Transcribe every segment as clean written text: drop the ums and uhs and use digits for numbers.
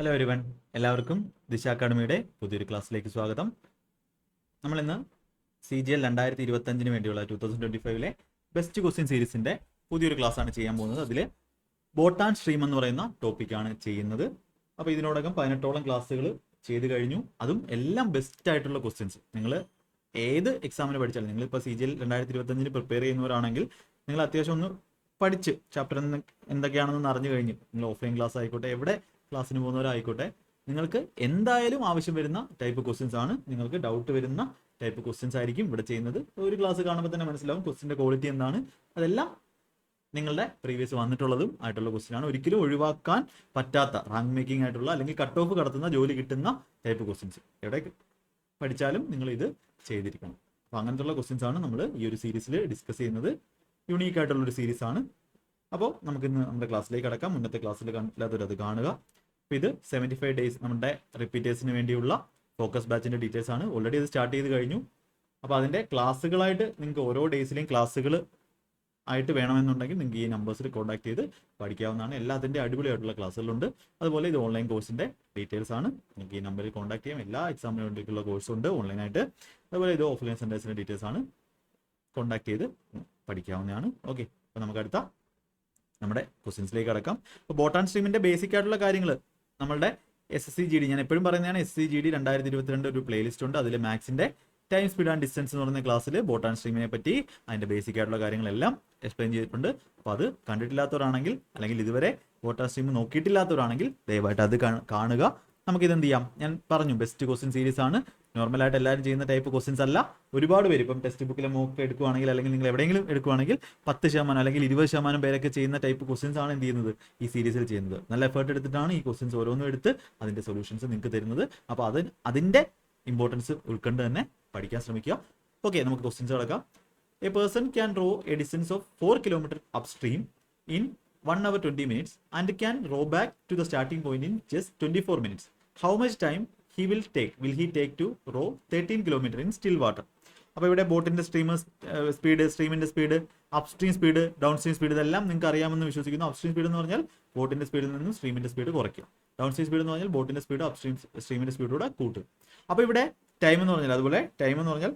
Hello everyone, എല്ലാവർക്കും ദിശ അക്കാഡമിയുടെ പുതിയൊരു ക്ലാസ്സിലേക്ക് സ്വാഗതം. നമ്മളിന്ന് CGL 2025 വേണ്ടിയുള്ള 2025 ബെസ്റ്റ് ക്വസ്റ്റ്യൻ സീരീസിന്റെ പുതിയൊരു ക്ലാസ് ആണ് ചെയ്യാൻ പോകുന്നത്. അതിൽ ബോട്ടാൻ സ്ട്രീം എന്ന് പറയുന്ന ടോപ്പിക്കാണ് ചെയ്യുന്നത്. അപ്പോൾ ഇതിനോടകം 18ഓളം ക്ലാസ്സുകൾ ചെയ്ത് കഴിഞ്ഞു. അതും എല്ലാം ബെസ്റ്റ് ആയിട്ടുള്ള ക്വസ്റ്റ്യൻസ്. നിങ്ങൾ ഏത് എക്സാമിന് പഠിച്ചാലും, നിങ്ങളിപ്പോൾ CGL 2025 പ്രിപ്പയർ ചെയ്യുന്നവരാണെങ്കിൽ നിങ്ങൾ അത്യാവശ്യം ഒന്ന് പഠിച്ച് ചാപ്റ്റർ എന്തൊക്കെയാണെന്ന് അറിഞ്ഞു കഴിഞ്ഞു. നിങ്ങൾ ഓഫ്ലൈൻ ക്ലാസ് ആയിക്കോട്ടെ, എവിടെ ക്ലാസ്സിന് പോകുന്നവരായിക്കോട്ടെ, നിങ്ങൾക്ക് എന്തായാലും ആവശ്യം വരുന്ന ടൈപ്പ് ക്വസ്റ്റ്യൻസ് ആണ്. നിങ്ങൾക്ക് ഡൗട്ട് വരുന്ന ടൈപ്പ് ക്വസ്റ്റ്യൻസ് ആയിരിക്കും ഇവിടെ ചെയ്യുന്നത്. ഒരു ക്ലാസ് കാണുമ്പോൾ തന്നെ മനസ്സിലാവും ക്വസ്റ്റ്യൻ്റെ ക്വാളിറ്റി എന്താണ്. അതെല്ലാം നിങ്ങളുടെ പ്രീവിയസ് വന്നിട്ടുള്ളതും ആയിട്ടുള്ള ക്വസ്റ്റ്യൻ ആണ്. ഒരിക്കലും ഒഴിവാക്കാൻ പറ്റാത്ത, റാങ്ക് മേക്കിംഗ് ആയിട്ടുള്ള അല്ലെങ്കിൽ കട്ട് ഓഫ് കടത്തുന്ന, ജോലി കിട്ടുന്ന ടൈപ്പ് ക്വസ്റ്റ്യൻസ്. എവിടെ പഠിച്ചാലും നിങ്ങൾ ഇത് ചെയ്തിരിക്കണം. അപ്പോൾ അങ്ങനത്തുള്ള ക്വസ്റ്റ്യൻസ് ആണ് നമ്മൾ ഈ ഒരു സീരീസിൽ ഡിസ്കസ് ചെയ്യുന്നത്. യുണീക്ക് ആയിട്ടുള്ളൊരു സീരീസ് ആണ്. അപ്പോൾ നമുക്കിന്ന് നമ്മുടെ ക്ലാസ്സിലേക്ക് കടക്കാം. മുന്നത്തെ ക്ലാസ്സിൽ കണ്ടില്ലാത്തവരത് കാണുക. അപ്പോൾ ഇത് 75 ഡേയ്സ് നമ്മുടെ റിപ്പീറ്റേഴ്സിന് വേണ്ടിയുള്ള ഫോക്കസ് ബാച്ചിൻ്റെ ഡീറ്റെയിൽസ് ആണ്. ഓൾറെഡി ഇത് സ്റ്റാർട്ട് ചെയ്ത് കഴിഞ്ഞു. അപ്പോൾ അതിൻ്റെ ക്ലാസ്സുകളായിട്ട് നിങ്ങൾക്ക് ഓരോ ഡേയ്സിലെയും ക്ലാസ്സുകൾ ആയിട്ട് വേണമെന്നുണ്ടെങ്കിൽ നിങ്ങൾക്ക് ഈ നമ്പേഴ്സിൽ കോൺടാക്ട് ചെയ്ത് പഠിക്കാവുന്നതാണ്. എല്ലാത്തിൻ്റെ അടിപൊളിയായിട്ടുള്ള ക്ലാസ്സുകളുണ്ട്. അതുപോലെ ഇത് ഓൺലൈൻ കോഴ്സിൻ്റെ ഡീറ്റെയിൽസ് ആണ്. നിങ്ങൾക്ക് ഈ നമ്പറിൽ കോൺടാക്ട് ചെയ്യാം. എല്ലാ എക്സാമിന് വേണ്ടിയിട്ടുള്ള കോഴ്സുണ്ട് ഓൺലൈനായിട്ട്. അതുപോലെ ഇത് ഓഫ്ലൈൻ സെൻറ്റേഴ്സിൻ്റെ ഡീറ്റെയിൽസ് ആണ്. കോൺടാക്ട് ചെയ്ത് പഠിക്കാവുന്നതാണ്. ഓക്കെ, അപ്പോൾ നമുക്ക് അടുത്ത നമ്മുടെ ക്വസ്റ്റ്യൻസിലേക്ക് കടക്കാം. അപ്പോൾ ബോട്ടാൻ സ്ട്രീമിൻ്റെ ബേസിക് ആയിട്ടുള്ള കാര്യങ്ങൾ നമ്മളുടെ SSCGD, ഞാൻ എപ്പോഴും പറയുന്നതാണ്, SSCGD 2022 ഒരു പ്ലേലിസ്റ്റ് ഉണ്ട്. അതിൽ മാത്സിൻ്റെ ടൈം, സ്പീഡ് ആൻഡ് ഡിസ്റ്റൻസ് എന്ന് പറയുന്ന ക്ലാസ്സിൽ ബോട്ടാൻ സ്ട്രീമിനെ പറ്റി അതിൻ്റെ ബേസിക് ആയിട്ടുള്ള കാര്യങ്ങളെല്ലാം എക്സ്പ്ലെയിൻ ചെയ്തിട്ടുണ്ട്. അപ്പോൾ അത് കണ്ടിട്ടില്ലാത്തവരാണെങ്കിൽ, അല്ലെങ്കിൽ ഇതുവരെ ബോട്ടാൻ സ്ട്രീം നോക്കിയിട്ടില്ലാത്തവരാണെങ്കിൽ ദയവായിട്ട് അത് കാണുക. നമുക്കിത് എന്ത് ചെയ്യാം, ഞാൻ പറഞ്ഞു ബെസ്റ്റ് ക്വസ്റ്റ്യൻ സീരീസ് ആണ്. നോർമലായിട്ട് എല്ലാവരും ചെയ്യുന്ന ടൈപ്പ് ക്വസ്റ്റ്യൻസ് അല്ല. ഒരുപാട് പേര് ഇപ്പം ടെക്സ്റ്റ് ബുക്കിലെ മോക്ക് എടുക്കുകയാണെങ്കിൽ, അല്ലെങ്കിൽ നിങ്ങൾ എവിടെയെങ്കിലും എടുക്കുകയാണെങ്കിൽ 10% അല്ലെങ്കിൽ 20% പേരൊക്കെ ചെയ്യുന്ന ടൈപ്പ് ക്വസ്റ്റ്യൻസ് ആണ് എന്ത് ചെയ്യുന്നത്, ഈ സീരീസിൽ ചെയ്യുന്നത്. നല്ല എഫേർട്ട് എടുത്തിട്ടാണ് ഈ ക്വസ്റ്റ്യൻസ് ഓരോന്നും എടുത്ത് അതിൻ്റെ സൊല്യൂഷൻസ് നിങ്ങൾക്ക് തരുന്നത്. അപ്പോൾ അതിൻ്റെ ഇമ്പോർട്ടൻസ് ഉൾക്കൊണ്ട് തന്നെ പഠിക്കാൻ ശ്രമിക്കുക. ഓക്കെ, നമുക്ക് ക്വസ്റ്റ്യൻസ് കിടക്കാം. A person can row a distance of 4 kilometre up stream in 1 hour 20 minutes and can row back to the starting point in just 24 minutes. How much time will he take to row 13 kilometer in still water? അപ്പോൾ ഇവിടെ ബോട്ടിൻ്റെ speed, സ്ട്രീമിൻ്റെ speed, up stream speed, downstream speed, ഇതെല്ലാം നിങ്ങൾക്ക് അറിയാമെന്ന് വിശ്വസിക്കുന്നു. Up stream speed എന്ന് പറഞ്ഞാൽ ബോട്ടിൻ്റെ സ്പീഡിൽ നിന്നും സ്ട്രീമിൻ്റെ സ്പീഡ് കുറയ്ക്കും. ഡൗൺ സ്ട്രീം സ്പീഡ് എന്ന് പറഞ്ഞാൽ ബോട്ടിൻ്റെ സ്പീഡ് അപ് സ്ട്രീമിൻ്റെ സ്പീഡോടെ കൂട്ടും. അപ്പോൾ ഇവിടെ ടൈം എന്ന് പറഞ്ഞാൽ, അതുപോലെ ടൈം എന്ന് പറഞ്ഞാൽ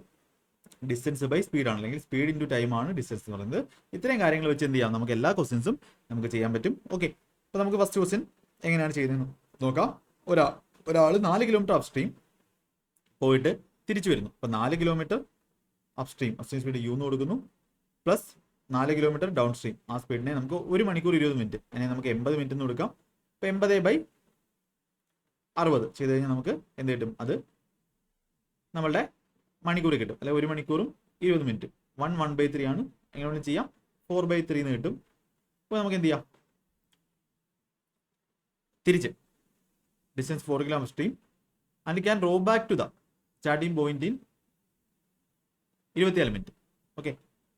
ഡിസ്റ്റൻസ് ബൈ സ്പീഡാണ്, അല്ലെങ്കിൽ സ്പീഡ് ഇൻറ്റു ടൈം ആണ് ഡിസ്റ്റൻസ് എന്ന് പറയുന്നത്. ഇത്രയും കാര്യങ്ങൾ വെച്ച് എന്ത് ചെയ്യാം, നമുക്ക് എല്ലാ ക്വസ്റ്റ്യൻസും നമുക്ക് ചെയ്യാൻ പറ്റും. ഓക്കെ, അപ്പോൾ നമുക്ക് ഫസ്റ്റ് ക്വസ്റ്റ്യൻ എങ്ങനെയാണ് ചെയ്യുന്നത് നോക്കാം. ഒരാൾ 4 കിലോമീറ്റർ അപ് സ്ട്രീം പോയിട്ട് തിരിച്ചു വരുന്നു. അപ്പോൾ 4 kilometre up stream speed u എന്ന് കൊടുക്കുന്നു, പ്ലസ് 4 കിലോമീറ്റർ ഡൗൺ സ്ട്രീം, ആ സ്പീഡിനെ നമുക്ക് 1 മണിക്കൂർ 20 മിനിറ്റ്, അതിനെ നമുക്ക് 80 മിനിറ്റ് എന്ന് കൊടുക്കാം. അപ്പോൾ 80/60 ചെയ്ത് കഴിഞ്ഞാൽ നമുക്ക് എന്ത് കിട്ടും, അത് നമ്മളുടെ മണിക്കൂർ കിട്ടും. അല്ലെ 1 മണിക്കൂറും 20 മിനിറ്റ്. 1/3 ആണ്. എങ്ങനെ ചെയ്യാം, 4/3 എന്ന് കിട്ടും. അപ്പോൾ നമുക്ക് എന്ത് ചെയ്യാം, തിരിച്ച് distance 4 kilometre stream and can row back to the starting point in 24 minute. Okay,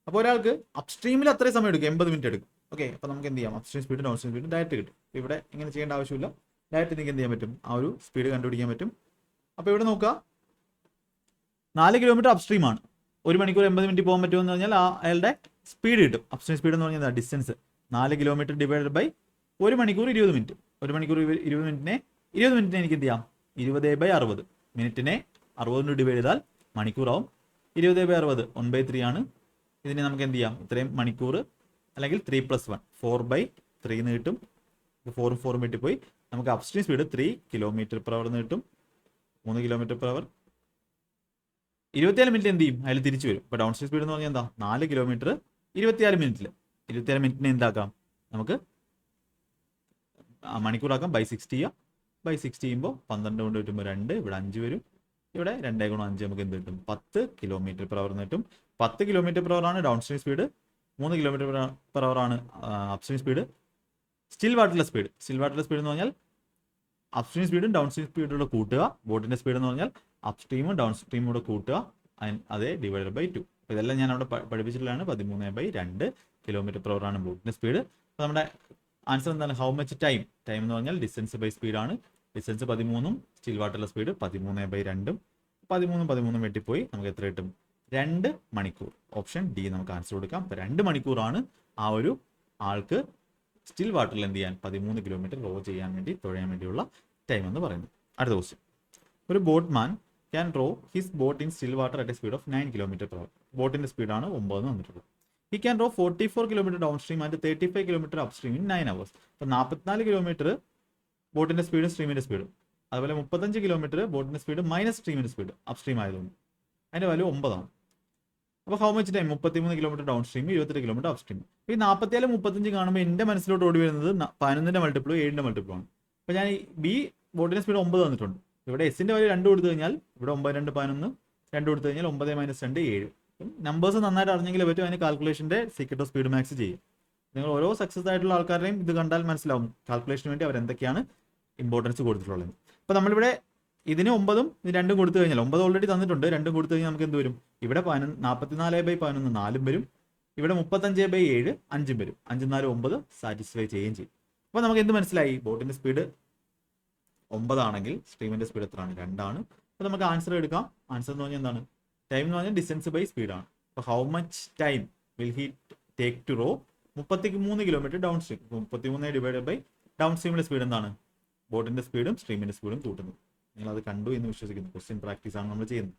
അപ്പോൾ ഒരാൾക്ക് അപ് സ്ട്രീമിൽ അത്രയും സമയം എടുക്കും, 80 മിനിറ്റ് എടുക്കും. ഓക്കെ, അപ്പോൾ നമുക്ക് എന്ത് ചെയ്യാം, up stream speed downstream speed direct കിട്ടും. ഇവിടെ ഇങ്ങനെ ചെയ്യേണ്ട ആവശ്യമില്ല, ഡയറക്റ്റ് നിങ്ങൾക്ക് എന്ത് ചെയ്യാൻ പറ്റും, ആ ഒരു സ്പീഡ് കണ്ടുപിടിക്കാൻ പറ്റും. അപ്പോൾ ഇവിടെ നോക്കുക, 4 കിലോമീറ്റർ അപ് സ്ട്രീം ആണ്, 1 മണിക്കൂർ 80 മിനിറ്റ് പോകാൻ പറ്റുമെന്ന് പറഞ്ഞാൽ അയാളുടെ സ്പീഡ് കിട്ടും. അപ് സ്ട്രീം സ്പീഡ് എന്ന് പറഞ്ഞാൽ ഡിസ്റ്റൻസ് 4 കിലോമീറ്റർ ഡിവൈഡഡ് ബൈ 1 മണിക്കൂർ 20 മിനിറ്റ്. 1 മണിക്കൂർ 20 മിനിറ്റിനെ എനിക്ക് എന്ത് ചെയ്യാം, 20/60. മിനിറ്റിനെ 60 ഡിവൈഡ് ചെയ്താൽ മണിക്കൂറാവും. 20/60 1/3 ആണ്. ഇതിനെ നമുക്ക് എന്ത് ചെയ്യാം, ഇത്രയും മണിക്കൂർ, അല്ലെങ്കിൽ 3 + 1 4/3 എന്ന് കിട്ടും. 4 മിനിറ്റ് പോയി നമുക്ക് അപ് സ്ട്രീം സ്പീഡ് 3 km/h എന്ന് കിട്ടും. 3 km/h 24 മിനിറ്റ് എന്ത് ചെയ്യും, അതിൽ തിരിച്ചു വരും. ഇപ്പോൾ ഡൗൺ സ്ട്രീം സ്പീഡ് എന്ന് പറഞ്ഞാൽ എന്താ, 4 കിലോമീറ്റർ 24 മിനിറ്റിൽ. 24 മിനിറ്റിനെ എന്താക്കാം, നമുക്ക് മണിക്കൂറാക്കാം. /60 ചെയ്യാം. /60 ചെയ്യുമ്പോൾ 12 കൊണ്ട് കിട്ടുമ്പോൾ 2, ഇവിടെ 5 വരും. ഇവിടെ 2 × 5 നമുക്ക് എന്ത് കിട്ടും, 10 km/h എന്ന് കിട്ടും. 10 km/h ആണ് ഡൗൺ സ്ട്രീം സ്പീഡ്. 3 km/h ആണ് അപ് സ്ട്രീം സ്പീഡ്. സ്റ്റിൽ വാട്ടറിലെ സ്പീഡ് എന്ന് പറഞ്ഞാൽ അപ് സ്ട്രീം സ്പീഡും ഡൗൺ സ്ട്രീം സ്പീഡോടെ കൂട്ടുക. ബോട്ടിൻ്റെ സ്പീഡ് എന്ന് പറഞ്ഞാൽ അപ് സ്ട്രീമും ഡൗൺ സ്ട്രീമും കൂടെ കൂട്ടുക, അതേ ഡിവൈഡഡ് ബൈ 2. അപ്പോൾ ഇതെല്ലാം ഞാൻ അവിടെ പഠിപ്പിച്ചിട്ടുള്ളതാണ്. 13/2 km/h ആണ് ബോട്ടിൻ്റെ സ്പീഡ്. അപ്പോൾ നമ്മുടെ ആൻസർ എന്താണ്, ഹൗ മച്ച് ടൈം എന്ന് പറഞ്ഞാൽ ഡിസ്റ്റൻസ് ബൈ സ്പീഡാണ്. ഡിസ്റ്റൻസ് 13ഉം സ്റ്റിൽ വാട്ടറിലെ സ്പീഡ് 13/2. 13 വെട്ടിപ്പോയി നമുക്ക് എത്ര കിട്ടും, 2 മണിക്കൂർ. ഓപ്ഷൻ ഡി നമുക്ക് ആൻസർ കൊടുക്കാം. അപ്പോൾ 2 മണിക്കൂറാണ് ആ ഒരു ആൾക്ക് സ്റ്റിൽ വാട്ടറിൽ എന്ത് ചെയ്യാൻ, 13 കിലോമീറ്റർ റോ ചെയ്യാൻ വേണ്ടി, തുഴയാൻ വേണ്ടിയുള്ള ടൈം എന്ന് പറയുന്നത്. അടുത്ത ക്വസ്റ്റ്യൻ, ഒരു boatman can row his boat in still water at a speed of 9 km/h. ബോട്ടിന്റെ സ്പീഡാണ് 9 എന്ന് വന്നിട്ടുള്ളത്. He can row 44 km down stream and 35 km up stream in 9 hours. അപ്പോൾ 44 കിലോമീറ്റർ ബോട്ടിന്റെ സ്പീഡും സ്ട്രീമിന്റെ സ്പീഡും, അതുപോലെ 35 km ബോട്ടിന്റെ സ്പീഡ് മൈനസ് സ്ട്രീമിന്റെ സ്പീഡ് അപ്പ് സ്ട്രീം ആയതുകൊണ്ട് അതിന്റെ വാല്യൂ 9 ആണ്. അപ്പോൾ how much time? 33 km down stream, 28 km up stream. ഈ 44 35 കാണുമ്പോൾ എൻ്റെ മനസ്സിലോട്ട് ഓടി വരുന്നത് 11ന്റെ മൾട്ടിപ്പിളും 7ന്റെ മൾട്ടിപ്പിളും ആണ്. അപ്പോൾ ഞാൻ ബി ബോട്ടിന്റെ സ്പീഡ് 9 തന്നിട്ടുണ്ട്. ഇവിടെ എസിന്റെ വാല്യൂ 2 കൊടുത്തു കഴിഞ്ഞാൽ ഇവിടെ 9 2 11, 2 കൊടുത്തു കഴിഞ്ഞാൽ 9 - 2 7. നമ്പേഴ്സ് നന്നായിട്ട് അറിഞ്ഞെങ്കിലേ പറ്റും അതിന് കാൽക്കുലേഷന്റെ സീക്രട്ട് ഓഫ് സ്പീഡ് മാക്സ് ചെയ്യും. നിങ്ങൾ ഓരോ സക്സസ് ആയിട്ടുള്ള ആൾക്കാരുടെയും ഇത് കണ്ടാൽ മനസ്സിലാവും കാൽക്കുലേഷന് വേണ്ടി അവർ എന്തൊക്കെയാണ് ഇമ്പോർട്ടൻസ് കൊടുത്തിട്ടുള്ളത്. അപ്പോൾ നമ്മളിവിടെ ഇതിന് 9ഉം ഇത് 2ഉം കൊടുത്തു കഴിഞ്ഞാൽ 9 ഓൾറെഡി തന്നിട്ടുണ്ട്, 2ഉം കൊടുത്തു കഴിഞ്ഞാൽ നമുക്ക് എന്ത് വരും? ഇവിടെ 44/11 4 വരും, ഇവിടെ 35/7 5 വരും. 5 4 9 സാറ്റിസ്ഫൈ ചെയ്യുകയും ചെയ്യും. അപ്പോൾ നമുക്ക് എന്ത് മനസ്സിലായി? ബോട്ടിന്റെ സ്പീഡ് 9 ആണെങ്കിൽ സ്ട്രീമിന്റെ സ്പീഡ് എത്രയാണ്? 2 ആണ്. അപ്പോൾ നമുക്ക് ആൻസർ എടുക്കാം. ആൻസർ എന്ന് പറഞ്ഞാൽ എന്താണ്? ടൈം എന്ന് പറഞ്ഞാൽ ഡിസ്റ്റൻസ് ബൈ സ്പീഡാണ്. അപ്പോൾ how much time will he take to row 33 km down stream. 33 divided by ഡൗൺ സ്ട്രീമിന്റെ സ്പീഡ് എന്താണ്? ബോട്ടിന്റെ സ്പീഡും സ്ട്രീമിന്റെ സ്പീഡും കൂട്ടുന്നത്. നിങ്ങൾ അത് കണ്ടു എന്ന് വിശ്വസിക്കുന്നു. ക്വസ്റ്റ്യൻ പ്രാക്ടീസ് ആണ് നമ്മൾ ചെയ്യുന്നത്.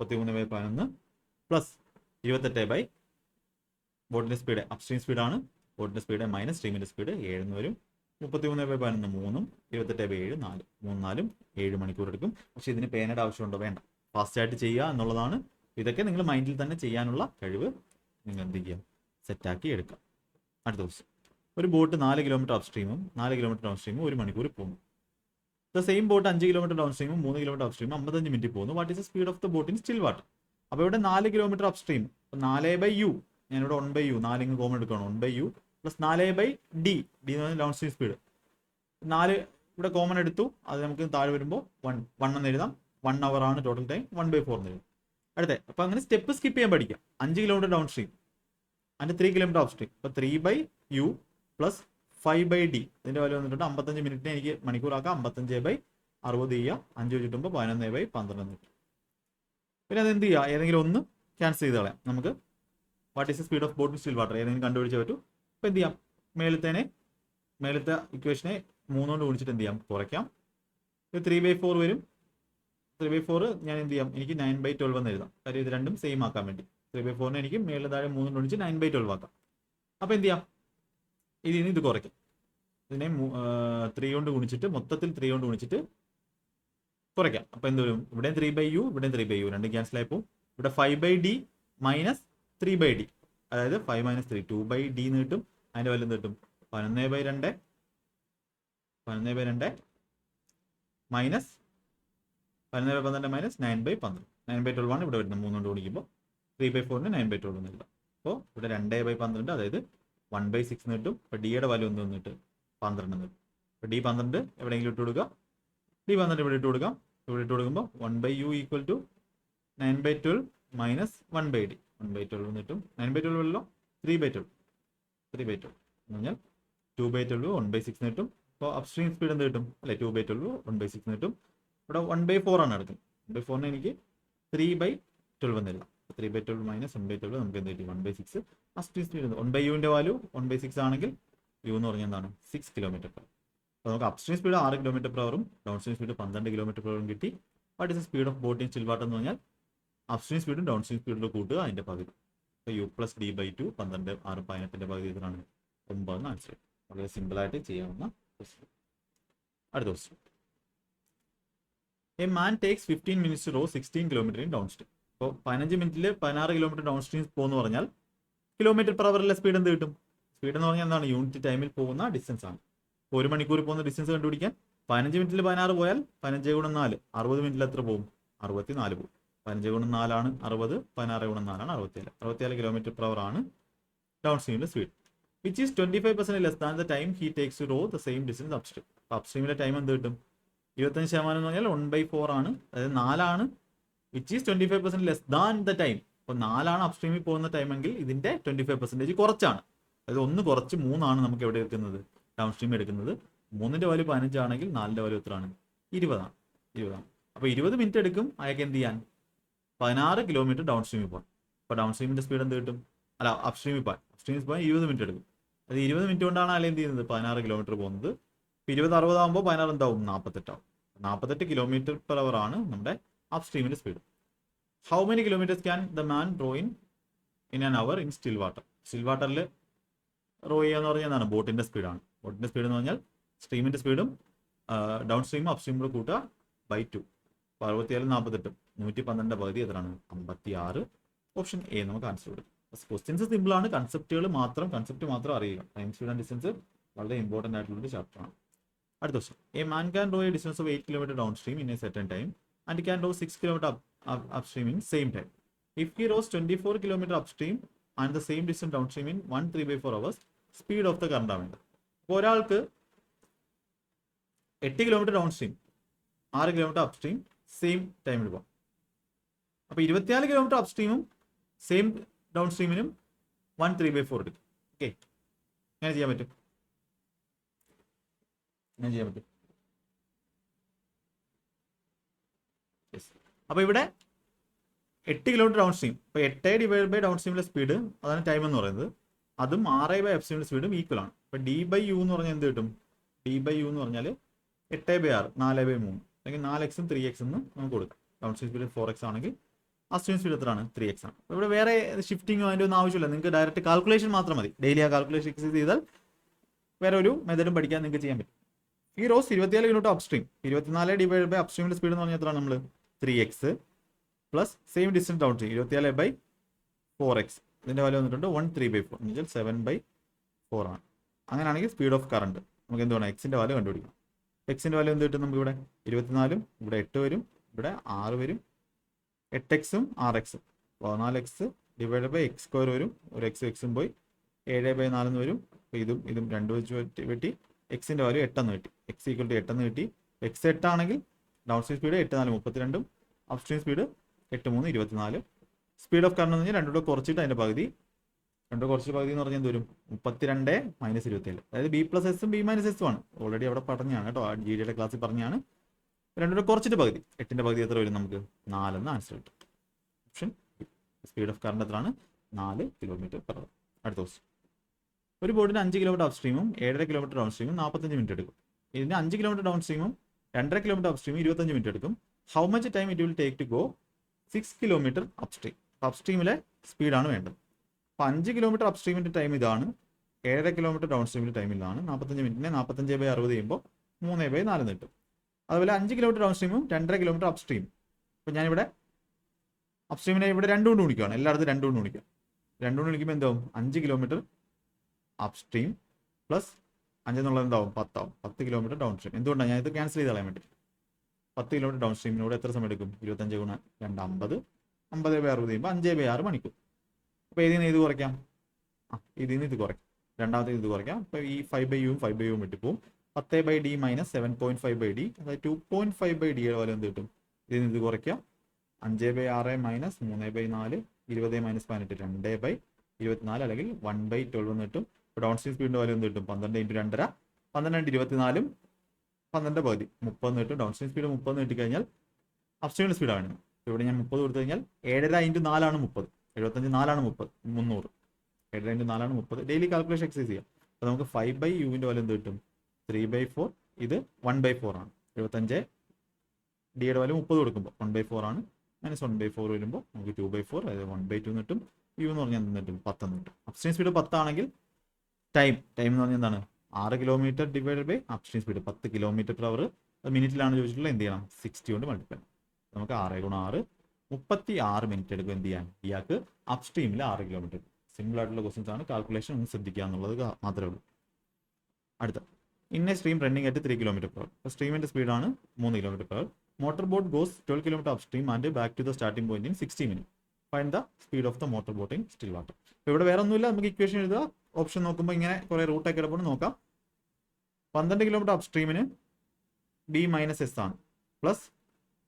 33/11 പ്ലസ് 28 ബോട്ടിന്റെ സ്പീഡ് അപ്പ് സ്ട്രീം സ്പീഡാണ്, ബോട്ടിന്റെ സ്പീഡ് മൈനസ് സ്ട്രീമിന്റെ സ്പീഡ് 7 എന്ന് വരും. 33/11 3ഉം 28/7 4, 3 4 7 മണിക്കൂർ എടുക്കും. പക്ഷെ ഇതിന് പേനയുടെ ആവശ്യമുണ്ടോ? വേണ്ട. ഫാസ്റ്റ് ആയിട്ട് ചെയ്യുക എന്നുള്ളതാണ്. ഇതൊക്കെ നിങ്ങൾ മൈൻഡിൽ തന്നെ ചെയ്യാനുള്ള കഴിവ് നിങ്ങൾ എന്ത് ചെയ്യുക? സെറ്റാക്കി എടുക്കുക. അടുത്ത ദിവസം, ഒരു ബോട്ട് 4 km അപ്പ് സ്ട്രീമും 4 km ഡൗൺ സ്ട്രീമും 1 മണിക്കൂർ പോകുന്നു. ദ സെയിം ബോട്ട് 5 km ഡൗൺ സ്ട്രീമും 3 km അപ്പ് സ്ട്രീമും 55 മിനിറ്റ് പോകുന്നു. What is the speed of the boat in still water? അപ്പോൾ ഇവിടെ 4 km അപ്പ് സ്ട്രീം, 4/u, ഞാനിവിടെ 1/u 4 കോമൺ എടുക്കണം. 1/u പ്ലസ് 4/d, d എന്ന് പറഞ്ഞാൽ ഡൗൺ സ്ട്രീം സ്പീഡ്. 4 ഇവിടെ കോമൺ എടുത്തു, അത് നമുക്ക് താഴെ വരുമ്പോൾ 1 എന്ന് എഴുതാം. 1 hour ആണ് ടോട്ടൽ ടൈം. 1/4 എന്ന് എഴുതാം. അടുത്ത, അപ്പോൾ അങ്ങനെ സ്റ്റെപ്പ് സ്കിപ്പ് ചെയ്യാൻ പഠിക്കാം. 5 km down stream and 3 km up stream. അപ്പോൾ 3/u പ്ലസ് 5/d, ഇതിന്റെ വാല്യൂ വന്നിട്ടുണ്ട് 55 മിനിറ്റിനെ എനിക്ക് മണിക്കൂറാക്കാം. 55/60 ചെയ്യുക. 5 വെച്ചിട്ടുമ്പോൾ 11/12 കിട്ടും. പിന്നെ അത് എന്ത് ചെയ്യുക? ഏതെങ്കിലും ഒന്ന് ക്യാൻസൽ ചെയ്ത് കളയാം. നമുക്ക് what is the speed of boat in still water ഏതെങ്കിലും കണ്ടുപിടിച്ചേ പറ്റൂ. അപ്പോൾ എന്ത് ചെയ്യാം? മേലത്തെ ഇക്വേഷനെ 3 കൊണ്ട് ഗുണിച്ചിട്ട് എന്ത് ചെയ്യാം? കുറയ്ക്കാം. ഇത് 3/4 വരും. 3/4 ഞാൻ എന്ത് ചെയ്യാം? എനിക്ക് 9/12 എന്ന് എഴുതാം. കാര്യം ഇത് രണ്ടും സെയിം ആക്കാൻ വേണ്ടി. 3/4 എനിക്ക് മേലെ താഴെ 3 കൊണ്ട് ഗുണിച്ച് 9/12 ആക്കാം. അപ്പോൾ എന്ത് ചെയ്യാം? ഇതിന് ഇത് കുറയ്ക്കാം. ഇതിനെ 3 കൊണ്ട് ഗുണിച്ചിട്ട് മൊത്തത്തിൽ 3 കൊണ്ട് ഗുണിച്ചിട്ട് കുറയ്ക്കാം. അപ്പോൾ എന്ത് വരും? ഇവിടെ 3/u, ഇവിടെ 3/u, രണ്ടും ക്യാൻസൽ ആയിപ്പോൾ. ഇവിടെ 5/d മൈനസ് 3/d, അതായത് 5 - 3 2/d എന്ന് കിട്ടും. അതിന്റെ വാല്യൂ എന്ത് കിട്ടും? 11/2 മൈനസ് 11/12 മൈനസ് 9/12. 9/12 ആണ് ഇവിടെ വരുന്നത്. 3 കൊണ്ട് ഗുണിക്കുമ്പോൾ 3/4 9/12 എന്ന് എഴുതാം. അപ്പോൾ ഇവിടെ 2/12, അതായത് 1/6 എന്ന് കിട്ടും. അപ്പോൾ ഡിയുടെ വാല്യൂ എന്ത് വന്നിട്ട് 12 എന്ന് കിട്ടും. അപ്പോൾ d 12 എവിടെയെങ്കിലും ഇട്ട് കൊടുക്കുക. d 12 ഇവിടെ ഇട്ട് കൊടുക്കാം. ഇവിടെ ഇട്ട് കൊടുക്കുമ്പോൾ 1/u equal to 9/12 minus 1/d. 1/12 എന്ന് കിട്ടും. 9/12 അല്ലോ, 3/12 എന്ന് പറഞ്ഞാൽ 2/12 1/6 എന്ന് കിട്ടും. അപ്പോൾ അപ്സ്ട്രീം സ്പീഡ് എന്ത് കിട്ടും? അല്ലെ, 2/12 1/6 എന്ന് കിട്ടും. ഇവിടെ 1/4 ആണ് എടുക്കുന്നത്. 1/4 എനിക്ക് 3/12 എന്ന് എഴുതാം. 3/12 മൈനസ് 1/12 നമുക്ക് എന്ത് കിട്ടും? 1/6. അപ്സ്ട്രീം സ്പീഡ് 1/uന്റെ വാല്യൂ 1/6 ആണെങ്കിൽ u എന്ന് പറഞ്ഞാൽ എന്താണ്? 6 km/h. അപ്പോൾ നമുക്ക് upstream speed 6 km/h down stream speed 12 km/h കിട്ടി. What is the speed of boat in still water എന്ന് പറഞ്ഞാൽ അപ്സ്ട്രീം സ്പീഡും ഡൗൺ സ്ട്രീം സ്പീഡിലും കൂട്ടുക, അതിന്റെ പകുതി. അപ്പോൾ u പ്ലസ് d/2 12 6 18ന്റെ പകുതി എത്രയാണ്? 9 എന്ന് ആൻസർ. വളരെ സിമ്പിളായിട്ട് ചെയ്യാവുന്ന ക്വസ്റ്റ്യൻ. അടുത്ത question, a man takes 15 minutes to row 16 km in down stream. അപ്പോൾ 15 മിനിറ്റിൽ 16 km ഡൗൺ സ്ട്രീം പോകുന്നു പറഞ്ഞാൽ km/h സ്പീഡ് എന്ത് കിട്ടും? സ്പീഡ് എന്ന് പറഞ്ഞാൽ എന്താണ്? യൂണിറ്റ് ടൈമിൽ പോകുന്ന ഡിസ്റ്റൻസ് ആണ്. ഇപ്പോൾ 1 മണിക്കൂർ പോകുന്ന ഡിസ്റ്റൻസ് കണ്ടുപിടിക്കാൻ 15 മിനിറ്റിൽ 16 പോയാൽ 15 × 4 60 മിനിറ്റിൽ എത്ര പോകും? 64 പോകും. 15 × 4 ആണ് 60, 16 × 4 ആണ് 67 km/h ആണ് ഡൗൺ സ്ട്രീമിലെ speed. Which is 25% less than the time he takes to row the same distance upstream. അപ്സ്ട്രീമിലെ ടൈം എന്ത് കിട്ടും? 25% എന്ന് പറഞ്ഞാൽ 1/4 ആണ്, അതായത് 4 ആണ്. Which is 25% less than the time. അപ്പോൾ 4 ആണ് അപ്സ്ട്രീമിൽ പോകുന്ന ടൈം എങ്കിൽ ഇതിന്റെ 25% കുറച്ചാണ്. അതായത് 1 കുറച്ച് 3 ആണ് നമുക്ക് എവിടെ എടുക്കുന്നത്? ഡൗൺ സ്ട്രീം എടുക്കുന്നത്. 3ന്റെ വാല്യൂ 15 ആണെങ്കിൽ 4ന്റെ വാല്യൂ എത്രയാണ്? 20 ആണ്. അപ്പോൾ 20 മിനിറ്റ് എടുക്കും അയാൾക്ക് എന്ത് ചെയ്യാൻ? 16 km ഡൗൺ സ്ട്രീമിൽ പോകാൻ. അപ്പോൾ ഡൗൺ സ്ട്രീമിന്റെ സ്പീഡ് എന്ത് കിട്ടും? അല്ല, അപ്സ്ട്രീമിൽ പോകാൻ 20 മിനിറ്റ് എടുക്കും. അത് 20 മിനിറ്റ് കൊണ്ടാണ് അയാൾ എന്ത് ചെയ്യുന്നത്? 16 km പോകുന്നത്. 20 60 ആകുമ്പോൾ 16 എന്താവും? 48 ആവും. 48 km/h ആണ് നമ്മുടെ അപ് സ്ട്രീമിന്റെ speed. How many kilometres can the man row in an hour in still water? Still വാട്ടറിൽ റോ ചെയ്യാന്ന് പറഞ്ഞാൽ എന്താണ്? ബോട്ടിന്റെ സ്പീഡാണ്. ബോട്ടിന്റെ സ്പീഡ് എന്ന് പറഞ്ഞാൽ സ്ട്രീമിന്റെ സ്പീഡും ഡൗൺ സ്ട്രീമും അപ് സ്ട്രീമും കൂട്ടുക ബൈ 2. 67 48 112 പകുതി എത്രയാണ്? 56. ഓപ്ഷൻ എ നമുക്ക് ആൻസർ കൊടുക്കും. ക്വസ്റ്റ്യൻസ് സിമ്പിൾ ആണ്, കൺസെപ്റ്റ് മാത്രം അറിയുക. ടൈം സ്പീഡ് ആൻഡ് ഡിസ്റ്റൻസ് വളരെ ഇമ്പോർട്ടന്റ് ആയിട്ടുള്ള ചാപ്റ്റർ ആണ്. അടുത്ത question. A man can row a distance of 8 km down stream in a certain time and can row 6 km up stream in same time. If he rows 24 km up stream and the same distance down stream in 1/3/4 hours, speed of the current ആവേണ്ടത്. അപ്പോൾ ഒരാൾക്ക് 8 km down stream 6 km up stream same ടൈമിൽ പോകാം. അപ്പോൾ 24 km അപ് സ്ട്രീമും same down സ്ട്രീമിനും 1/3/4 എടുക്കും. Okay, അങ്ങനെ ചെയ്യാൻ പറ്റും. അപ്പൊ ഇവിടെ 8 km ഡൗൺ സ്ട്രീം, ഇപ്പൊ 8 ഡൗൺ സ്ട്രീമിലെ സ്പീഡ്, അതാണ് ടൈം എന്ന് പറയുന്നത്. അതും 6/അപ് സ്ട്രീമിന്റെ സ്പീഡും ഈക്വൽ ആണ്. ഇപ്പൊ d/u എന്ന് പറഞ്ഞാൽ എന്ത് കിട്ടും? d/u എന്ന് പറഞ്ഞാൽ 8/6 4/3 അല്ലെങ്കിൽ 4x 3x എന്ന് നമുക്ക് കൊടുക്കാം. ഡൗൺ സ്ട്രീം സ്പീഡ് 4x ആണെങ്കിൽ അപ് സ്ട്രീം സ്പീഡ് എത്രയാണ്? 3x ആണ്. ഇവിടെ വേറെ ഷിഫ്റ്റിങ്ങോ അതിൻ്റെ ഒന്നും ആവശ്യമില്ല. നിങ്ങൾക്ക് ഡയറക്റ്റ് കാൽക്കുലേഷൻ മാത്രം മതി. ഡെയിലി ആ കാൽക്കുലേഷൻ എക്സസൈസ് ചെയ്താൽ വേറെ ഒരു മെത്തഡും പഠിക്കാൻ നിങ്ങൾക്ക് ചെയ്യാൻ പറ്റും. ഈ റോസ് 24 km അപ് സ്ട്രീം, 24 അപ് സ്ട്രീമിന്റെ സ്പീഡ് എന്ന് പറഞ്ഞാൽ എത്രയാണ്? നമ്മൾ 3x plus same distance down stream 24/4x. ഇതിന്റെ വാല്യൂ വന്നിട്ടുണ്ട് 1/3/4 എന്ന് വെച്ചാൽ 7/4 ആണ്. അങ്ങനെയാണെങ്കിൽ സ്പീഡ് ഓഫ് കറണ്ട് നമുക്ക് എന്ത് വേണം? എക്സിന്റെ വാല്യൂ കണ്ടുപിടിക്കണം. എക്സിന്റെ വാല്യൂ എന്ത് കിട്ടും? നമുക്ക് ഇവിടെ 24, ഇവിടെ 8 വരും, ഇവിടെ 6 വരും, 8x 6x 14x /x² വരും. ഒരു എക്സും പോയി 7/4 എന്ന് വരും. ഇതും 2 വെച്ച് വെട്ടി എക്സിന്റെ വാല്യൂ 8 എന്ന് കിട്ടി. എക്സ് ഈക്വൽ ടു 8 എന്ന് കിട്ടി. എക്സ് 8 ആണെങ്കിൽ down stream speed 8 4 32, up stream speed 8 3 24. Speed of current എന്ന് പറഞ്ഞാൽ 2 കൂടെ കുറച്ചിട്ട് അതിന്റെ പകുതി, 2 കുറച്ചിട്ട് പകുതി എന്ന് പറഞ്ഞാൽ എന്ത് വരും? 32 - 27. അതായത് B+S B-S ആണ്. ഓൾറെഡി അവിടെ പറഞ്ഞാണ് കേട്ടോ, GD ക്ലാസ്സിൽ പറഞ്ഞാണ്. 2 കൂടെ കുറച്ചിട്ട് പകുതി, 8ന്റെ പകുതി എത്ര വരും? നമുക്ക് 4 എന്ന് ആൻസർ കിട്ടും. ഓപ്ഷൻ സ്പീഡ് ഓഫ് കറണ്ട് എത്രയാണ്? 4 km/h. അടുത്ത ക്വസ്റ്റ്യൻ. ഒരു ബോട്ടിന് 5 km അപ് സ്ട്രീമും 7.5 km ഡൗൺ സ്ട്രീമും 45 മിനിറ്റ് എടുക്കും. ഇതിന് 5 km ഡൗൺ സ്ട്രീമും 2.5 km അപ് സ്ട്രീമും 25 മിനിറ്റ് എടുക്കും. How much time it will take to go 6 km up stream? അപ് സ്ട്രീമിലെ സ്പീഡാണ് വേണ്ടത്. അപ്പോൾ 5 km അപ് സ്ട്രീമിന്റെ ടൈം ഇതാണ്, 7.5 km ഡൗൺ സ്ട്രീമിന്റെ ടൈം ഇതാണ്. 45 മിനിറ്റിനെ 45/60 ചെയ്യുമ്പോൾ 3/4 കിട്ടും. അതുപോലെ 5 km ഡൗൺ സ്ട്രീമും 2.5 km അപ് സ്ട്രീം. അപ്പോൾ ഞാനിവിടെ അപ് സ്ട്രീമിനെ ഇവിടെ 2 കൊണ്ട് ഗുണിക്കുകയാണ്. എല്ലായിടത്തും 2 കൊണ്ട് ഗുണിക്കുക. 2 കൊണ്ട് ഗുണിക്കുമ്പോൾ എന്താവും? 5 km അപ് സ്ട്രീം പ്ലസ് 5 എന്നുള്ളത് എന്താവും? 10 ആവും. 10 km ഡൗൺ സ്ട്രീം. എന്തുകൊണ്ടാണ് ഞാൻ ഇത് ക്യാൻസൽ ചെയ്ത് കളയാൻ വേണ്ടി? 10 km ഡൗൺ സ്ട്രീമിനോട് എത്ര സമയം എടുക്കും? 25 × 2 50, 50/60 ചെയ്യുമ്പോൾ 5/6 മണിക്കൂർ. അപ്പോൾ ഇതിൽ നിന്ന് ഇത് കുറയ്ക്കാം, ഇതിൽ നിന്ന് ഇത് കുറയ്ക്കാം, രണ്ടാമത്തെ ഇത് കുറയ്ക്കാം. അപ്പോൾ ഈ 5/u 5/u വെട്ടിപ്പോവും. 10/d - 7.5/d, അതായത് 2.5/d യുടെ പോലെ എന്ത് കിട്ടും? ഇതിൽ നിന്ന് ഇത് കുറയ്ക്കാം. 5/6 - 3/4 20 - 18 2/24 അല്ലെങ്കിൽ 1/12 എന്ന് കിട്ടും. ഇപ്പോൾ ഡൗൺ സ്ട്രീം സ്പീഡിന്റെ വാല്യൂ എന്ത് കിട്ടും? 12 × 2.5 12 × 24 12 പകുതി 30 കിട്ടും. ഡൗൺ സ്ട്രീം സ്പീഡ് 30 കിട്ടിക്കഴിഞ്ഞാൽ അപ് സ്ട്രീമിന്റെ സ്പീഡാണ്. ഇവിടെ ഞാൻ 30 കൊടുത്തു കഴിഞ്ഞാൽ 7.5 × 4 ആണ് 30, 75 4 ആണ് 30, 300. 7.5 × 4 ആണ് 30. ഡെയിലി കാൽക്കുലേഷൻ എക്സസൈസ് ചെയ്യാം. അപ്പോൾ നമുക്ക് 5/uവിന്റെ വാല്യൂ എന്ത് കിട്ടും? 3/4. ഇത് 1/4 ആണ്. 75 ഡിയുടെ വാല്യൂ 30 കൊടുക്കുമ്പോൾ 1/4 ആണ്. -1/4 വരുമ്പോൾ നമുക്ക് 2/4, അതായത് 1/2 എന്ന് കിട്ടും. യു എന്ന് പറഞ്ഞാൽ എന്ത് കിട്ടും? 10 എന്ന് കിട്ടും. അപ് സ്ട്രീം സ്പീഡ് 10 ആണെങ്കിൽ ടൈം എന്ന് പറഞ്ഞാൽ എന്താണ്? 6 km / up stream speed 10 km/h. അത് മിനിറ്റിലാണ് ചോദിച്ചിട്ടുള്ളത്. എന്ത് ചെയ്യണം? 60 കൊണ്ട് മൾട്ടിപ്ലൈ. നമുക്ക് 6 × 6 36 മിനിറ്റ് എടുക്കും എന്ത് ചെയ്യാൻ? ഇയാൾക്ക് അപ് സ്ട്രീമിൽ 6 km. സിമ്പിൾ ആയിട്ടുള്ള ക്വസ്റ്റ്യൻസ് ആണ്. കാൽക്കുലേഷൻ ഒന്ന് ശ്രദ്ധിക്കുക എന്നുള്ളത് മാത്രമേ ഉള്ളൂ. അടുത്ത, in a stream running at 3 km/h. സ്ട്രീമിന്റെ സ്പീഡാണ് 3 km/h. Motor boat goes 12 km up stream and back to the starting point in 60 minutes. Find the speed of the motor boat in still water. ഇവിടെ വേറെ ഒന്നുമില്ല, നമുക്ക് equation എഴുതുക. Option നോക്കുമ്പോൾ ഇങ്ങനെ കുറെ റൂട്ടൊക്കെ കിടപ്പോൾ നോക്കാം. 12 km അപ് സ്ട്രീമിന് B-S ആണ്, പ്ലസ്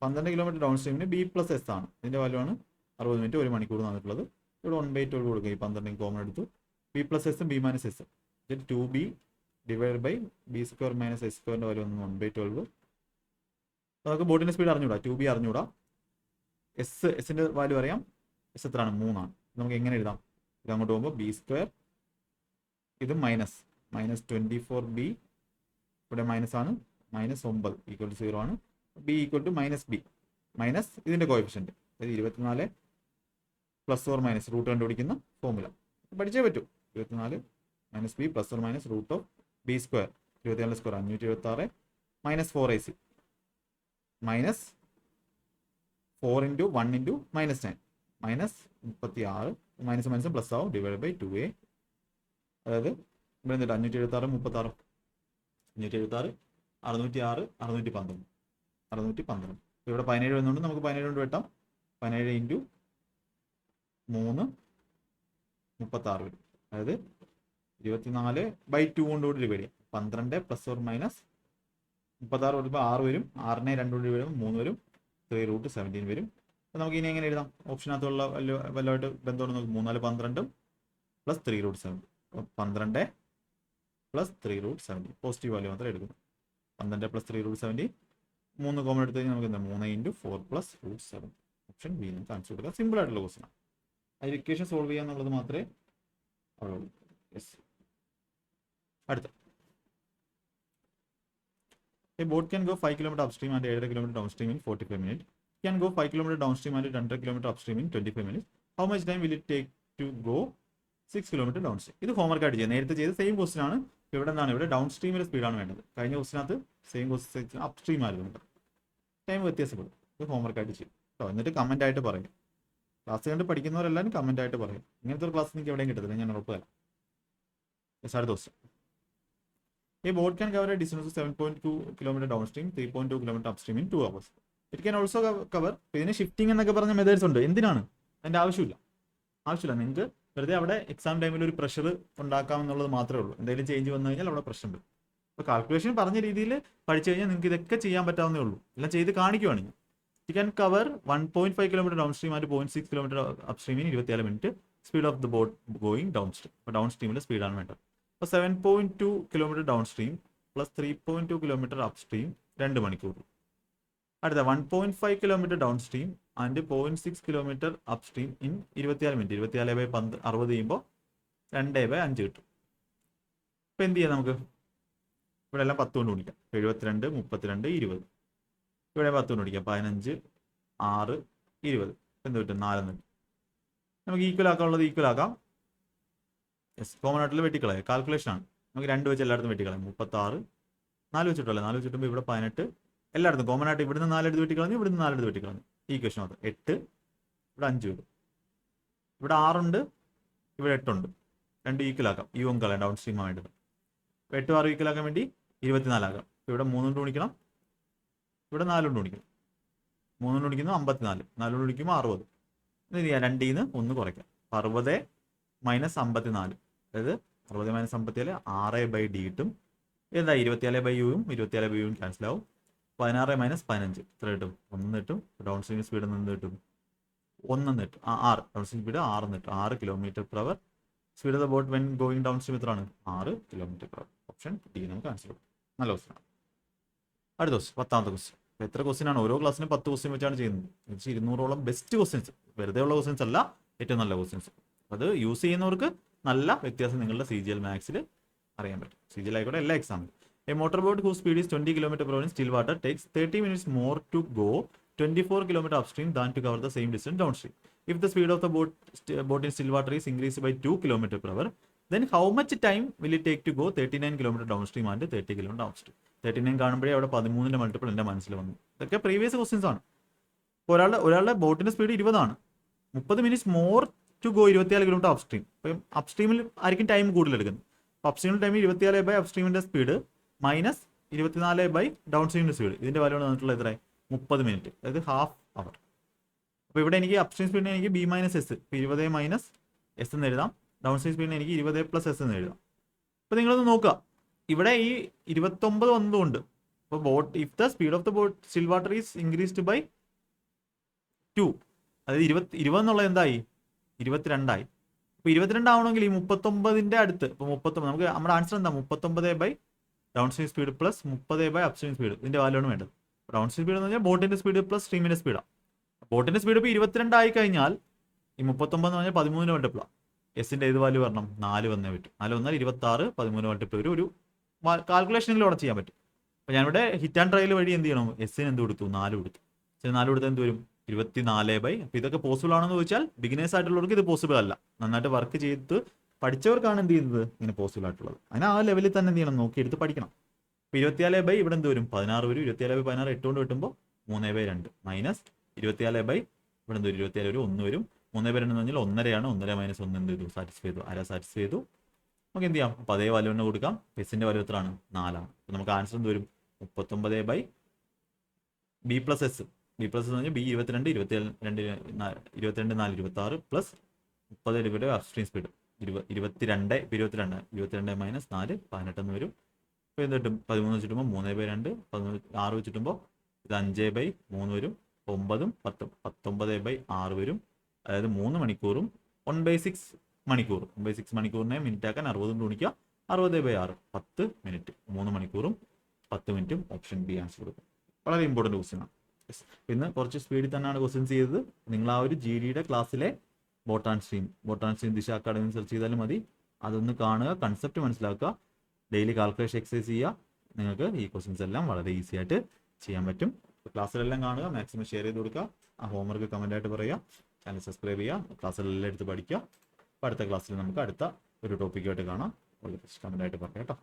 12 km ഡൗൺ സ്ട്രീമിന് B+S ആണ്. ഇതിന്റെ വാല്യൂ ആണ് 60 മിനിറ്റ് 1 മണിക്കൂർ തന്നിട്ടുള്ളത്. ഇവിടെ 1/12 കൊടുക്കുക. ഈ 12 കോമൺ എടുത്തു. B+S B-S 2B / B² - S² value 1/12. നമുക്ക് ബോട്ടിന്റെ സ്പീഡ് അറിഞ്ഞൂടാ, 2B അറിഞ്ഞൂടാ. എസിന്റെ വാല്യൂ അറിയാം. എസ് എത്രയാണ്? 3 ആണ്. നമുക്ക് എങ്ങനെ എഴുതാം? ഇത് അങ്ങോട്ട് പോകുമ്പോൾ B², ഇത് -24B, ഇവിടെ മൈനസ് ആണ്, -9 = 0 ആണ്. B equal to minus B minus ഇതിൻ്റെ കോഎഫിഷ്യൻറ്റ്, അതായത് 24 പ്ലസ് ഓർ മൈനസ് റൂട്ട് കണ്ടുപിടിക്കുന്ന ഫോമുല പഠിച്ചേ പറ്റൂ. 24 minus B plus or minus root of B square, 24 square 576 minus 4ac minus 4 into 1 into minus 10 minus 36 minus minus plus ആവും divide by 2a, അതായത് ഇവിടെ എന്നിട്ട് 576 36 576 606 612 612. ഇവിടെ 17 വരുന്നുണ്ട്, നമുക്ക് 17 കൊണ്ട് വെട്ടാം. 17 ഇൻറ്റു 3 36 വരും, അതായത് 24/2 കൊണ്ടുകൂടി ഡിവൈഡ് ചെയ്യാം. 12 പ്ലസ് ഓർ മൈനസ് 36 വരുമ്പോൾ 6 വരും, 6നെ 2 കൊണ്ട് ഡിവൈഡ് ചെയ്യുമ്പോൾ 3 വരും, 3√17 വരും. അപ്പോൾ നമുക്ക് ഇനി എങ്ങനെ എഴുതാം? ഓപ്ഷനകത്തുള്ള വല്ലതായിട്ട് ബന്ധമാണ് നോക്കും. 3 4 12 പ്ലസ് 3√7, 12 പ്ലസ് 3√70 പോസിറ്റീവ് വാല്യൂ മാത്രമേ എടുക്കുന്നു. 12 പ്ലസ് 3√70 3 കോമൺ എടുത്ത് കഴിഞ്ഞാൽ നമുക്ക് എന്താ 3 ഇൻറ്റു 4 പ്ലസ് √7. ഓപ്ഷൻ ബി നമുക്ക് ആൻസർ കൊടുക്കുക. സിമ്പിൾ ആയിട്ടുള്ള ക്വസ്റ്റനാണ്. അതിൽ ഇക്വേഷൻ സോൾവ് ചെയ്യുക എന്നുള്ളത് മാത്രമേ അവിടെ ഉള്ളൂ. യെസ്. അടുത്ത A boat can go 5 km upstream and 8 km downstream in 45 minutes. It can go 5 km downstream and 200 km upstream in 25 minutes. How much time will it take to go 6 km downstream? ഇത് homework ആയിട്ട് ചെയ്യുക. നേരത്തെ ചെയ്ത same question ആണ്. ഇവിടെ എന്താണ്, ഇവിടെ down സ്ട്രീമിലെ സ്പീഡാണ് വേണ്ടത്. കഴിഞ്ഞ ക്വസ്റ്റിനകത്ത് സെയിം ക്വസ്റ്റൻ അപ് സ്ട്രീം ആയിരുന്നു. ടൈം വ്യത്യാസപ്പെടും. ഇത് ഹോംവർക്ക് ആയിട്ട് ചെയ്യും കേട്ടോ. എന്നിട്ട് കമൻ്റ് ആയിട്ട് പറയും. ക്ലാസ് കണ്ട് പഠിക്കുന്നവരെല്ലാവരും കമൻ്റ് ആയിട്ട് പറയും. ഇങ്ങനത്തെ ഒരു ക്ലാസ് നിങ്ങൾക്ക് എവിടെയും കിട്ടത്തില്ല, ഞാൻ ഉറപ്പ് തരാം. അടുത്ത question. A boat can cover a distance of 7.2 km downstream, 3.2 km upstream in 2 hours. It can also cover. ഇതിന് ഷിഫ്റ്റിംഗ് എന്നൊക്കെ പറഞ്ഞ മെത്തേഡ്സ് ഉണ്ട്. എന്തിനാണ്? അതിൻ്റെ ആവശ്യമില്ല. നിങ്ങൾക്ക് വെറുതെ അവിടെ എക്സാം ടൈമിൽ ഒരു പ്രഷർ ഉണ്ടാക്കാമെന്നുള്ളത് മാത്രമേ ഉള്ളൂ. എന്തെങ്കിലും ചേഞ്ച് വന്നു കഴിഞ്ഞാൽ അവിടെ പ്രശ്നം വരും. അപ്പോൾ കാൽക്കുലേഷൻ പറഞ്ഞ രീതിയിൽ പഠിച്ചു കഴിഞ്ഞാൽ നിങ്ങൾക്ക് ഇതൊക്കെ ചെയ്യാൻ പറ്റാവുന്നേ ഉള്ളൂ. എല്ലാം ചെയ്ത് കാണിക്കുവാണെങ്കിൽ. It can cover 1.5 km downstream and 0.6 km upstream in 24 minute. Speed of the boat going down stream. അപ്പോൾ ഡൗൺ സ്ട്രീമിലെ സ്പീഡാണ് വേണ്ടത്. അപ്പോൾ 7.2 kilometre down stream plus 3.2 kilometre up stream 2 മണിക്കൂർ. അടുത്ത 1.5 kilometre down stream and 0.6 kilometre up stream in 24 minute. 24/60 ചെയ്യുമ്പോൾ 2/5 കിട്ടും. ഇപ്പോൾ എന്ത് ചെയ്യാം നമുക്ക്? ഇവിടെ എല്ലാം 10 കൊണ്ട് ഗുണിക്കാം. 72 32 20. ഇവിടെ 10 കൊണ്ട് ഗുണിക്കാം. 15 6 20. എന്ത് കിട്ടും? 4. നമുക്ക് ഈക്വൽ ആക്കാനുള്ളത് ഈക്വൽ ആക്കാം. യെസ്, കോമൺ ആയിട്ടുള്ള വെട്ടിക്കളയാം. കാൽക്കുലേഷൻ ആണ്. നമുക്ക് 2 വെച്ച് എല്ലായിടത്തും വെട്ടിക്കളയാം. 36 4 വെച്ചിട്ടല്ലേ. 4 വെച്ചിട്ടുമ്പോൾ ഇവിടെ 18 എല്ലായിടത്തും കോമൺ ആയിട്ട് ഇവിടുന്ന് 4 എടുത്ത് വെട്ടിക്കളഞ്ഞു, ഇവിടുന്ന് 4 എടുത്ത് വെട്ടിക്കളഞ്ഞു. ഈ ഇക്വേഷൻ മാത്രം 8. ഇവിടെ 5 വരും. ഇവിടെ 6 ഉണ്ട്, ഇവിടെ 8 ഉണ്ട്. 2 ഈക്വൽ ആക്കാം. ഈ ഒന്ന് കളയാം, ഡൗൺ സ്ട്രീം വേണ്ടത്. 8 6 ഈക്വൽ ആക്കാൻ വേണ്ടി 24 ആക്കാം. ഇവിടെ 3 കൊണ്ട് ഗുണിക്കണം, ഇവിടെ 4 കൊണ്ട് ഗുണിക്കണം. 3 കൊണ്ട് ഗുണിക്കുന്നു 54, 4 കൊണ്ട് ഗുണിക്കുമ്പോൾ 60. ഇത് ചെയ്യാം, 2 നിന്ന് 1 കുറയ്ക്കാം. 60 മൈനസ് 54, അതായത് 60 മൈനസ് 54 6/d കിട്ടും. എന്താ 24/uം 24/uം ക്യാൻസൽ ആവും. 16 മൈനസ് 15 എത്ര കിട്ടും? 1 കിട്ടും. ഡൗൺ സ്ട്രീം സ്പീഡ് നിന്ന് കിട്ടും 1 കിട്ടും. 6 ഡൗൺ സ്ട്രീം സ്പീഡ് 6 കിട്ടും. 6 km/h. Speed of the boat when going down stream എത്രയാണ്? 6 km/h. ഓപ്ഷൻ ഡി നമുക്ക് ആൻസർ കിട്ടും. നല്ല ക്വസ്റ്റൻ. അടുത്ത ക്വസ്റ്റൻ, 10ാമത്തെ ക്വസ്റ്റൻ. എത്ര ക്വസ്റ്റൻ ആണ്? ഓരോ ക്ലാസ്സിനും 10 ക്വസ്റ്റൻ വെച്ചാണ് ചെയ്യുന്നത്. 200ഓളം ബെസ്റ്റ് ക്വസ്റ്റൻസ്, വെറുതെ ഉള്ള ക്വസ്റ്റൻസ് അല്ല, ഏറ്റവും നല്ല ക്വസ്റ്റൻസ്. അത് യൂസ് ചെയ്യുന്നവർക്ക് നല്ല വ്യത്യാസം നിങ്ങളുടെ CGL മാത്സിൽ അറിയാൻ പറ്റും. CGL ആയിക്കോട്ടെ, എല്ലാ എക്സാമിലും. A motor boat whose speed is 20 km/h in still water takes 30 minutes more to go 24 km upstream than to cover the same distance downstream. If the speed of the boat in still water is increased by 2 km/h, then how much time will it take to go 39 km downstream and 30 km downstream? 39 കാണുമ്പോഴേ അവിടെ 13ന്റെ multiple എൻ്റെ മനസ്സിൽ വന്നു. ഇതൊക്കെ previous questions ആണ്. ഒരാളുടെ ബോട്ടിന്റെ speed 20 ആണ്. 30 minutes more to go 24 km upstream. അപ്പം അപ്സ്ട്രീമിൽ ആയിരിക്കും ടൈം കൂടുതൽ എടുക്കുന്നത്. അപ്പോൾ അപ്സ്ട്രീമിൽ ടൈം 24 അപ്സ്ട്രീമിന്റെ സ്പീഡ് മൈനസ് 24 ഡൗൺ സ്ട്രീമിന്റെ സ്പീഡ്. ഇതിന്റെ വാല്യൂ വന്നിട്ടുള്ള എത്ര? 30 മിനിറ്റ്, അതായത് ഹാഫ് അവർ. അപ്പോൾ ഇവിടെ എനിക്ക് അപ്സ്ട്രീം സ്പീഡിന് എനിക്ക് B - S, 20 - S എന്ന് എഴുതാം. ഡൗൺ സ്ട്രീം സ്പീഡിന് എനിക്ക് 20 + S എന്ന് എഴുതാം. അപ്പോൾ നിങ്ങളൊന്ന് നോക്കുക, ഇവിടെ ഈ 29 വന്നതുകൊണ്ട് അപ്പോൾ boat if the speed of the boat still water is increased by 2, അതായത് 20 എന്നുള്ളത് എന്തായി? 22 ആയി. അപ്പോൾ 22 ആവണമെങ്കിൽ ഈ 39ന്റെ അടുത്ത്, ഇപ്പോൾ 39 നമുക്ക് നമ്മുടെ ആൻസർ എന്താ? 39 down stream speed plus 30 upstream speed. ഇതിന്റെ വാല്യൂ ആണ് വേണ്ടത്. ഡൗൺ സ്ട്രീം സ്പീഡ് എന്ന് പറഞ്ഞാൽ ബോട്ടിന്റെ സ്പീഡ് പ്ലസ് സ്ട്രീമിന്റെ സ്പീഡാണ്. ബോട്ടിന്റെ സ്പീഡ് ഇപ്പോൾ 22 ആയി കഴിഞ്ഞാൽ ഈ 39 എന്ന് പറഞ്ഞാൽ 13 മൾട്ടിപ്പിളാണ്. എസിന്റെ ഏത് വാല്യൂ വരണം? 4 വന്നേ പറ്റും. 4 വന്നാൽ 26, 13 മൾട്ടിപ്പിൾ ഒരു കാൽക്കുലേഷനിൽ അവിടെ ചെയ്യാൻ പറ്റും. അപ്പോൾ ഞാനിവിടെ ഹിറ്റ് ആൻഡ് ട്രയൽ വഴി എന്ത് ചെയ്യണം, എസ്സിന് എന്ത് കൊടുത്തു, 4 കൊടുത്തു. പക്ഷേ 4 കൊടുത്താൽ എന്ത് വരും, 24 അപ്പോൾ ഇതൊക്കെ പോസിബിൾ ആണെന്ന് ചോദിച്ചാൽ ബിഗിനേഴ്സ് ആയിട്ടുള്ളവർക്ക് ഇത് പോസിബിൾ അല്ല. നന്നായിട്ട് വർക്ക് ചെയ്ത് പഠിച്ചവർക്കാണ് എന്ത് ചെയ്യുന്നത് ഇങ്ങനെ പോസിബിൾ ആയിട്ടുള്ളത്. അതിന് ആ ലെവലിൽ തന്നെ എന്ത് ചെയ്യണം, നോക്കിയെടുത്ത് പഠിക്കണം. ഇപ്പോൾ 24 ഇവിടെ എന്ത് വരും, 16 വരും. 24/16 8 കൊണ്ട് കിട്ടുമ്പോൾ 3/2 മൈനസ് 24 ഇവിടെ എന്ത് വരും, 24 വരും, 1 വരും. 3/2 എന്ന് പറഞ്ഞാൽ 1.5 1.5 - 1 എന്ത് ചെയ്തു, സാറ്റിസ്ഫൈ ചെയ്തു, അര സാറ്റിസ്ഫൈ ചെയ്തു. നമുക്ക് എന്ത് ചെയ്യാം, അപ്പോൾ അതേ വാല്യൂ തന്നെ കൊടുക്കാം. എസിൻ്റെ വാല്യൂ എത്രയാണ്, 4 ആണ്. അപ്പോൾ നമുക്ക് ആൻസർ എന്ത് വരും, 39 B plus S. B plus എന്ന് പറഞ്ഞാൽ B 22 22 4 26 plus 30 divide upstream speed 22 minus 4 18 എന്ന് വരും. അപ്പോൾ എന്ത് കിട്ടും, 13 വെച്ചിട്ടുമ്പോൾ 3/2 6 വെച്ചിട്ടുമ്പോൾ ഇത് 5/3 വരും. 9 10 19/6 വരും. അതായത് 3 മണിക്കൂറും 1/6 മണിക്കൂർ. 1/6 മണിക്കൂറിനെ മിനിറ്റ് ആക്കാൻ 60 കൊണ്ട് ഗുണിക്കുക. 60/6 10 മിനിറ്റ്. 3 മണിക്കൂറും 10 മിനിറ്റും ഓപ്ഷൻ ബി ആൻസർ കൊടുക്കും. വളരെ ഇമ്പോർട്ടൻറ്റ് ക്വസ്റ്റ്യൻ ആണ്. ഇന്ന് കുറച്ച് സ്പീഡിൽ തന്നെയാണ് ക്വസ്റ്റ്യൻസ് ചെയ്തത്. നിങ്ങൾ ആ ഒരു GD ക്ലാസ്സിലെ ബോട്ടാൻ സ്ട്രീം ദിശ അക്കാഡമി സെർച്ച് ചെയ്താലും മതി. അതൊന്ന് കാണുക, കൺസെപ്റ്റ് മനസ്സിലാക്കുക, ഡെയിലി കാൽക്കുലേഷൻ എക്സസൈസ് ചെയ്യുക. നിങ്ങൾക്ക് ഈ ക്വസ്റ്റ്യൻസ് എല്ലാം വളരെ ഈസി ആയിട്ട് ചെയ്യാൻ പറ്റും. ക്ലാസ്സിലെല്ലാം കാണുക, മാക്സിമം ഷെയർ ചെയ്ത് കൊടുക്കുക. ആ ഹോംവർക്ക് കമൻ്റായിട്ട് പറയുക. ചാനൽ സബ്സ്ക്രൈബ് ചെയ്യുക. ക്ലാസ്സിലെല്ലാം എടുത്ത് പഠിക്കുക. അപ്പോൾ അടുത്ത ക്ലാസ്സിൽ നമുക്ക് അടുത്ത ഒരു ടോപ്പിക്കുമായിട്ട് കാണാം. കമൻ്റായിട്ട് പറയാം കേട്ടോ.